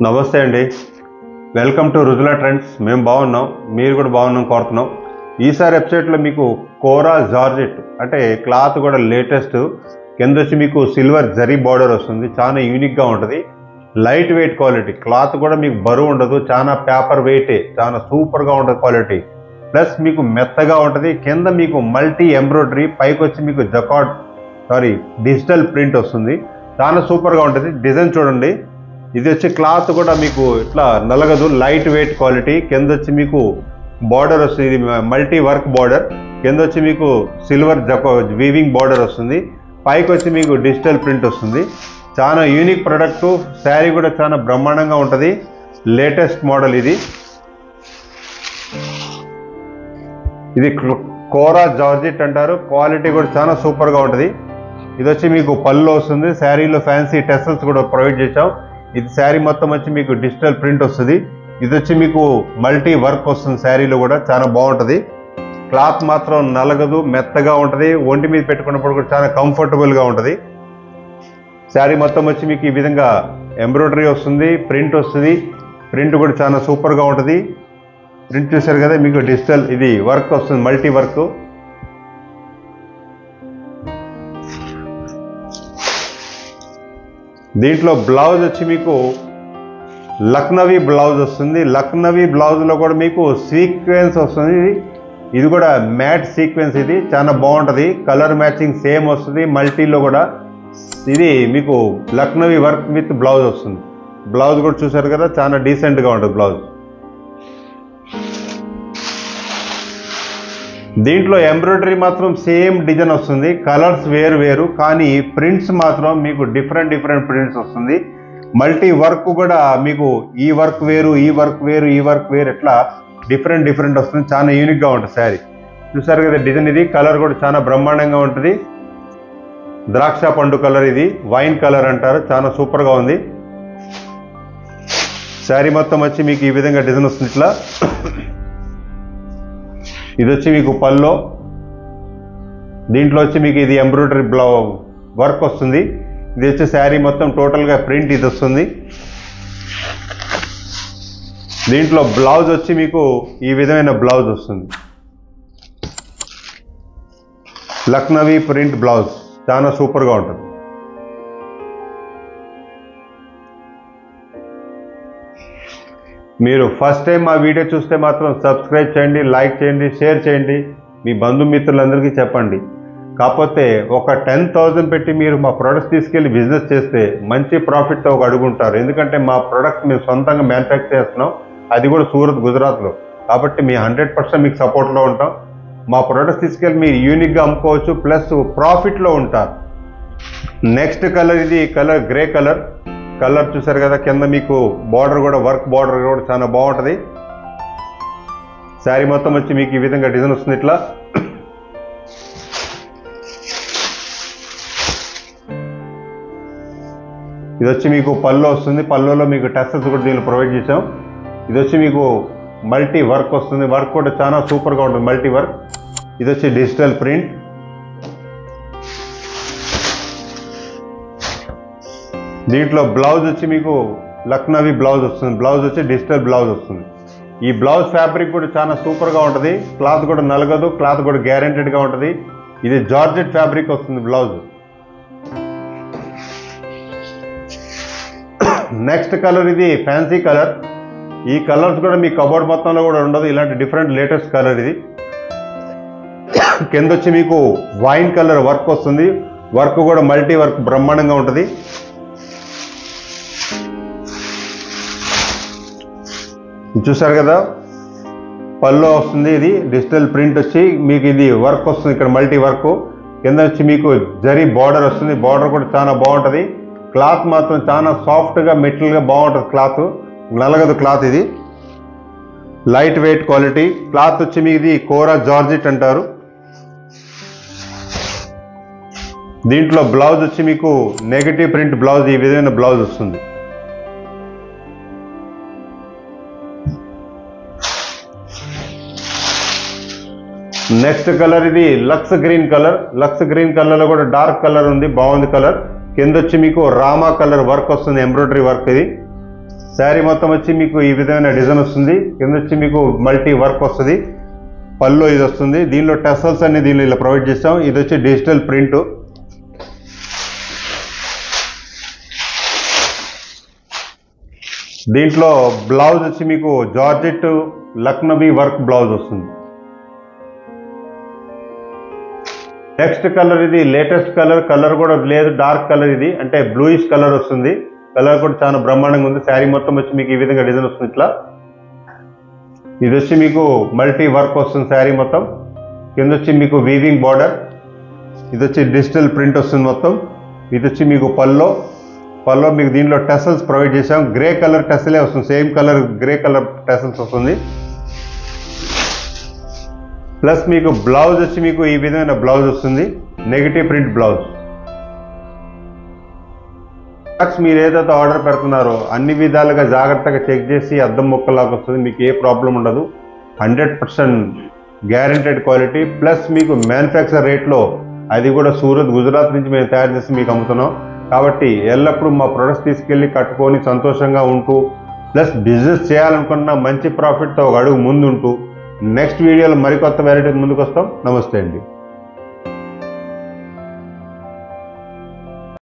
నమస్తే అండి. Welcome to Rujula trends. మేము బాగున్నాం, మీరు కూడా బాగున్నాం కోరుతున్నాం. ఈసారి వెబ్సైట్లో మీకు కోరా జార్జెట్ అంటే క్లాత్ కూడా లేటెస్ట్, కింద వచ్చి మీకు సిల్వర్ జరీ బార్డర్ వస్తుంది. చాలా యూనిక్గా ఉంటుంది, లైట్ వెయిట్ క్వాలిటీ. క్లాత్ కూడా మీకు బరువు ఉండదు, చాలా పేపర్ వెయిటే, చాలా సూపర్గా ఉంటుంది క్వాలిటీ. ప్లస్ మీకు మెత్తగా ఉంటుంది. కింద మీకు మల్టీ ఎంబ్రాయిడరీ, పైకి వచ్చి మీకు డిజిటల్ ప్రింట్ వస్తుంది. చాలా సూపర్గా ఉంటుంది. డిజైన్ చూడండి. ఇది వచ్చి క్లాత్ కూడా మీకు ఇట్లా నలగదు, లైట్ వెయిట్ క్వాలిటీ. కింద వచ్చి మీకు బార్డర్ వస్తుంది, ఇది మల్టీ వర్క్ బార్డర్. కింద వచ్చి మీకు సిల్వర్ వీవింగ్ బార్డర్ వస్తుంది. పైకి వచ్చి మీకు డిజిటల్ ప్రింట్ వస్తుంది. చాలా యూనిక్ ప్రొడక్ట్. శారీ కూడా చాలా బ్రహ్మాండంగా ఉంటుంది, లేటెస్ట్ మోడల్ ఇది. ఇది కోరా జార్జెట్ అంటారు. క్వాలిటీ కూడా చాలా సూపర్గా ఉంటుంది. ఇది వచ్చి మీకు పళ్ళు వస్తుంది. శారీలో ఫ్యాన్సీ టెసల్స్ కూడా ప్రొవైడ్ చేసాం. ఇది శారీ మొత్తం వచ్చి మీకు డిజిటల్ ప్రింట్ వస్తుంది. ఇది వచ్చి మీకు మల్టీ వర్క్ వస్తుంది. శారీలో కూడా చాలా బాగుంటుంది. క్లాత్ మాత్రం నలగదు, మెత్తగా ఉంటుంది. ఒంటి మీద పెట్టుకున్నప్పుడు కూడా చాలా కంఫర్టబుల్గా ఉంటుంది. శారీ మొత్తం వచ్చి మీకు ఈ విధంగా ఎంబ్రాయిడరీ వస్తుంది, ప్రింట్ వస్తుంది. ప్రింట్ కూడా చాలా సూపర్గా ఉంటుంది. ప్రింట్ చూసారు కదా, మీకు డిజిటల్ ఇది వర్క్ వస్తుంది, మల్టీ వర్క్. దీంట్లో బ్లౌజ్ వచ్చి మీకు లక్నవీ బ్లౌజ్ వస్తుంది. లక్నవీ బ్లౌజ్లో కూడా మీకు సీక్వెన్స్ వస్తుంది. ఇది కూడా మ్యాట్ సీక్వెన్స్. ఇది చాలా బాగుంటుంది. కలర్ మ్యాచింగ్ సేమ్ వస్తుంది. మల్టీలో కూడా ఇది మీకు లక్నవీ వర్క్ విత్ బ్లౌజ్ వస్తుంది. బ్లౌజ్ కూడా చూసారు కదా, చాలా డీసెంట్గా ఉంటుంది బ్లౌజ్. దీంట్లో ఎంబ్రాయిడరీ మాత్రం సేమ్ డిజైన్ వస్తుంది. కలర్స్ వేరు వేరు, కానీ ప్రింట్స్ మాత్రం మీకు డిఫరెంట్ ప్రింట్స్ వస్తుంది. మల్టీ వర్క్ కూడా మీకు ఈ వర్క్ వేరు, ఈ వర్క్ వేరు, ఈ వర్క్ వేరు, ఎట్లా డిఫరెంట్ వస్తుంది. చాలా యూనిక్గా ఉంటుంది శారీ. చూసారు కదా డిజైన్. ఇది కలర్ కూడా చాలా బ్రహ్మాండంగా ఉంటుంది. ద్రాక్ష పండు కలర్, ఇది వైన్ కలర్ అంటారు. చాలా సూపర్గా ఉంది. శారీ మొత్తం వచ్చి మీకు ఈ విధంగా డిజైన్ వస్తుంది ఇట్లా. ఇది వచ్చి మీకు పల్లో. దీంట్లో వచ్చి మీకు ఇది ఎంబ్రాయిడరీ వర్క్ వస్తుంది. ఇది వచ్చి శారీ మొత్తం టోటల్గా ప్రింట్ ఇది వస్తుంది. దీంట్లో బ్లౌజ్ వచ్చి మీకు ఈ విధమైన బ్లౌజ్ వస్తుంది, లక్నవీ ప్రింట్ బ్లౌజ్. చాలా సూపర్గా ఉంటుంది. మీరు ఫస్ట్ టైం మా వీడియో చూస్తే మాత్రం సబ్స్క్రైబ్ చేయండి, లైక్ చేయండి, షేర్ చేయండి, మీ బంధుమిత్రులందరికీ చెప్పండి. కాకపోతే ఒక 10,000 పెట్టి మీరు మా ప్రొడక్ట్స్ తీసుకెళ్ళి బిజినెస్ చేస్తే మంచి ప్రాఫిట్తో ఒక అడుగుంటారు. ఎందుకంటే మా ప్రొడక్ట్ మేము సొంతంగా మ్యానుఫ్యాక్చర్ చేస్తున్నాం, అది కూడా సూరత్, గుజరాత్లో. కాబట్టి మీ 100% మీకు సపోర్ట్లో ఉంటాం. మా ప్రొడక్ట్స్ తీసుకెళ్ళి మీరు యూనిక్గా అమ్ముకోవచ్చు, ప్లస్ ప్రాఫిట్లో ఉంటారు. నెక్స్ట్ కలర్, ఇది కలర్ గ్రే కలర్. కలర్ చూసారు కదా, కింద మీకు బార్డర్ కూడా వర్క్ బార్డర్ కూడా చాలా బాగుంటుంది. శారీ మొత్తం వచ్చి మీకు ఈ విధంగా డిజైన్ వస్తుంది ఇట్లా. ఇది వచ్చి మీకు పల్లో వస్తుంది. పల్లోలో మీకు టెసల్స్ కూడా దీనిలో ప్రొవైడ్ చేసాం. ఇది వచ్చి మీకు మల్టీ వర్క్ వస్తుంది. వర్క్ కూడా చాలా సూపర్గా ఉంటుంది, మల్టీ వర్క్. ఇది వచ్చి డిజిటల్ ప్రింట్. దీంట్లో బ్లౌజ్ వచ్చి మీకు లక్నవీ బ్లౌజ్ వస్తుంది. బ్లౌజ్ వచ్చి డిజిటల్ బ్లౌజ్ వస్తుంది. ఈ బ్లౌజ్ ఫ్యాబ్రిక్ కూడా చాలా సూపర్గా ఉంటుంది. క్లాత్ కూడా నలగదు, క్లాత్ కూడా గ్యారెంటెడ్గా ఉంటుంది. ఇది జార్జెట్ ఫ్యాబ్రిక్ వస్తుంది బ్లౌజ్. నెక్స్ట్ కలర్, ఇది ఫ్యాన్సీ కలర్. ఈ కలర్స్ కూడా మీ కబోర్డ్ మొత్తంలో కూడా ఉండదు, ఇలాంటి డిఫరెంట్ లేటెస్ట్ కలర్ ఇది. కింద వచ్చి మీకు వైన్ కలర్ వర్క్ వస్తుంది. వర్క్ కూడా మల్టీ వర్క్ బ్రహ్మాండంగా ఉంటుంది. చూసారు కదా, పల్లో వస్తుంది. ఇది డిజిటల్ ప్రింట్ వచ్చి మీకు ఇది వర్క్ వస్తుంది, ఇక్కడ మల్టీ వర్క్. కింద వచ్చి మీకు జరీ బార్డర్ వస్తుంది. బార్డర్ కూడా చాలా బాగుంటుంది. క్లాత్ మాత్రం చాలా సాఫ్ట్గా, మెటీరియల్గా బాగుంటుంది. క్లాత్ నలగదు. క్లాత్ ఇది లైట్ వెయిట్ క్వాలిటీ. క్లాత్ వచ్చి మీకు ఇది కోరా జార్జెట్ అంటారు. దీంట్లో బ్లౌజ్ వచ్చి మీకు నెగటివ్ ప్రింట్ బ్లౌజ్, ఈ విధమైన బ్లౌజ్ వస్తుంది. నెక్స్ట్ కలర్, ఇది lux green colour. Lux green కలర్లో కూడా డార్క్ కలర్ ఉంది, బాగుంది కలర్. కింద వచ్చి మీకు రామా కలర్ వర్క్ వస్తుంది, ఎంబ్రాయిడరీ వర్క్. ఇది శారీ మొత్తం వచ్చి మీకు ఈ విధమైన డిజైన్ వస్తుంది. కింద వచ్చి మీకు మల్టీ వర్క్ వస్తుంది. పళ్ళు ఇది వస్తుంది. దీనిలో టెసల్స్ అన్ని దీనిలో ఇలా ప్రొవైడ్ చేస్తాం. ఇది వచ్చి డిజిటల్ ప్రింట్. దీంట్లో బ్లౌజ్ వచ్చి మీకు జార్జెట్ లక్నవీ వర్క్ బ్లౌజ్ వస్తుంది. నెక్స్ట్ కలర్ ఇది లేటెస్ట్ కలర్ కూడా లేదు, డార్క్ కలర్ ఇది, అంటే బ్లూయిష్ కలర్ వస్తుంది. కలర్ కూడా చాలా బ్రహ్మాండంగా ఉంది. శారీ మొత్తం వచ్చి మీకు ఈ విధంగా డిజైన్ వస్తుంది. ఇట్లా ఇది వచ్చి మీకు మల్టీ వర్క్ వస్తుంది. శారీ మొత్తం కింద వచ్చి మీకు వీవింగ్ బార్డర్. ఇది వచ్చి డిజిటల్ ప్రింట్ వస్తుంది మొత్తం. ఇది వచ్చి మీకు పల్లో మీకు దీనిలో టెసల్స్ ప్రొవైడ్ చేసాం. గ్రే కలర్ టెసలే వస్తుంది, same colour grey colour tassels వస్తుంది. ప్లస్ మీకు బ్లౌజ్ వచ్చి మీకు ఈ విధమైన బ్లౌజ్ వస్తుంది, నెగిటివ్ ప్రింట్ బ్లౌజ్. మీరు ఏదైతే ఆర్డర్ పెడుతున్నారో అన్ని విధాలుగా జాగ్రత్తగా చెక్ చేసి అద్దం ముక్కలాగా వస్తుంది. మీకు ఏ ప్రాబ్లం ఉండదు. 100% గ్యారెంటెడ్ క్వాలిటీ. ప్లస్ మీకు మ్యానుఫ్యాక్చర్ రేట్లో, అది కూడా సూరత్ గుజరాత్ నుంచి మేము తయారు చేసి మీకు అమ్ముతున్నాం. కాబట్టి ఎల్లప్పుడూ మా ప్రొడక్ట్స్ తీసుకెళ్ళి కట్టుకొని సంతోషంగా ఉంటూ, ప్లస్ బిజినెస్ చేయాలనుకున్న మంచి ప్రాఫిట్తో ఒక అడుగు ముందుంటూ, నెక్స్ట్ వీడియోలో మరికొత్త వెరైటీ ముందుకు వస్తాం. నమస్తే అండి.